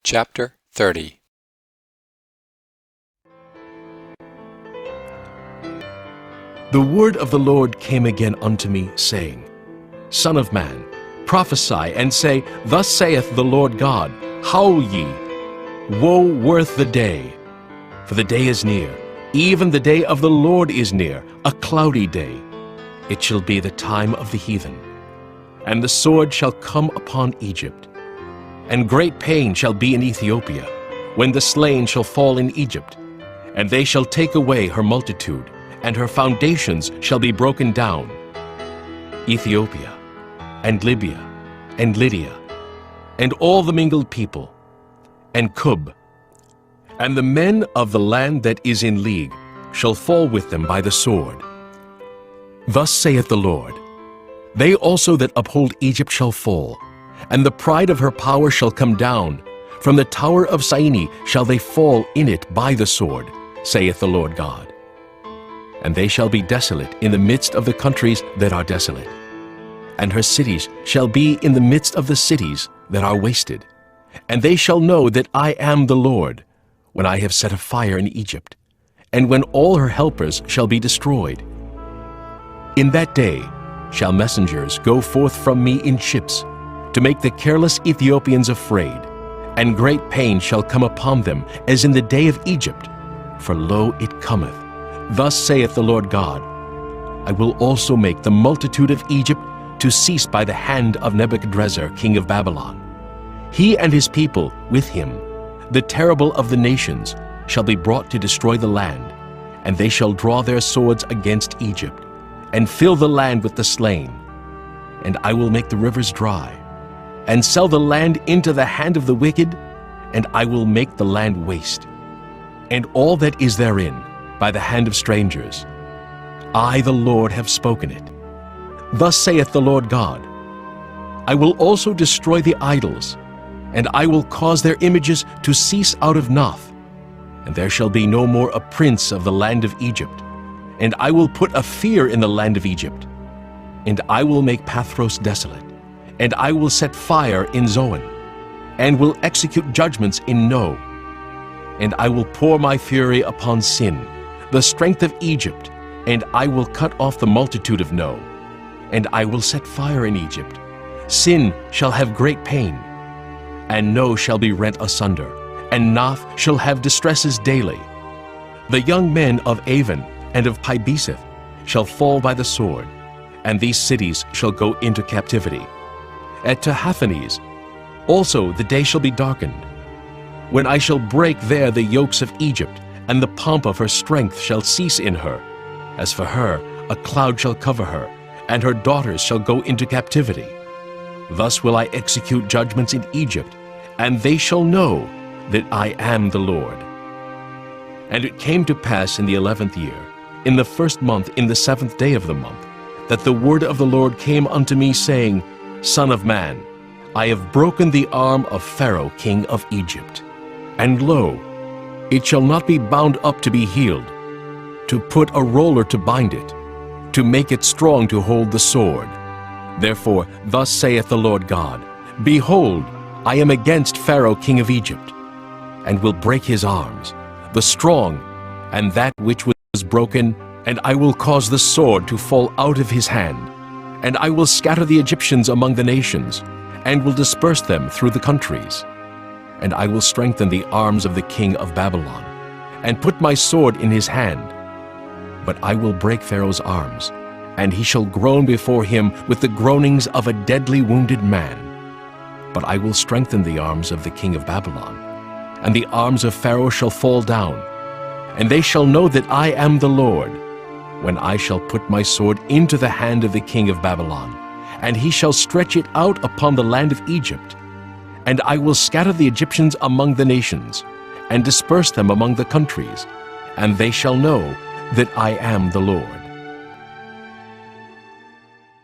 Chapter 30. The word of the Lord came again unto me, saying, Son of man, prophesy, and say, Thus saith the Lord God, Howl ye, woe worth the day! For the day is near, even the day of the Lord is near, a cloudy day. It shall be the time of the heathen. And the sword shall come upon Egypt. And great pain shall be in Ethiopia, when the slain shall fall in Egypt. And they shall take away her multitude, and her foundations shall be broken down. Ethiopia, and Libya, and Lydia, and all the mingled people, and Cub, and the men of the land that is in league, shall fall with them by the sword. Thus saith the Lord, They also that uphold Egypt shall fall, and the pride of her power shall come down. From the tower of Syene shall they fall in it by the sword, saith the Lord God. And they shall be desolate in the midst of the countries that are desolate. And her cities shall be in the midst of the cities that are wasted. And they shall know that I am the Lord, when I have set a fire in Egypt, and when all her helpers shall be destroyed. In that day shall messengers go forth from me in ships, to make the careless Ethiopians afraid, and great pain shall come upon them, as in the day of Egypt. For lo, it cometh. Thus saith the Lord God, I will also make the multitude of Egypt to cease by the hand of Nebuchadrezzar king of Babylon. He and his people with him, the terrible of the nations, shall be brought to destroy the land, and they shall draw their swords against Egypt, and fill the land with the slain. And I will make the rivers dry, and sell the land into the hand of the wicked, and I will make the land waste, and all that is therein by the hand of strangers. I, the Lord, have spoken it. Thus saith the Lord God, I will also destroy the idols, and I will cause their images to cease out of Noth, and there shall be no more a prince of the land of Egypt, and I will put a fear in the land of Egypt, and I will make Pathros desolate, and I will set fire in Zoan, and will execute judgments in No, and I will pour my fury upon Sin, the strength of Egypt, and I will cut off the multitude of No, and I will set fire in Egypt. Sin shall have great pain, and No shall be rent asunder, and Noth shall have distresses daily. The young men of Avon and of Pibeseth shall fall by the sword, and these cities shall go into captivity. At Tahaphanes also the day shall be darkened, when I shall break there the yokes of Egypt, and the pomp of her strength shall cease in her. As for her, a cloud shall cover her, and her daughters shall go into captivity. Thus will I execute judgments in Egypt, and they shall know that I am the Lord. And it came to pass in the 11th year, in the first month, in the 7th day of the month, that the word of the Lord came unto me, saying, Son of man, I have broken the arm of Pharaoh king of Egypt. And lo, it shall not be bound up to be healed, to put a roller to bind it, to make it strong to hold the sword. Therefore thus saith the Lord God, Behold, I am against Pharaoh king of Egypt, and will break his arms, the strong, and that which was broken, and I will cause the sword to fall out of his hand. And I will scatter the Egyptians among the nations, and will disperse them through the countries. And I will strengthen the arms of the king of Babylon, and put my sword in his hand. But I will break Pharaoh's arms, and he shall groan before him with the groanings of a deadly wounded man. But I will strengthen the arms of the king of Babylon, and the arms of Pharaoh shall fall down, and they shall know that I am the Lord, when I shall put my sword into the hand of the king of Babylon, and he shall stretch it out upon the land of Egypt. And I will scatter the Egyptians among the nations, and disperse them among the countries, and they shall know that I am the Lord.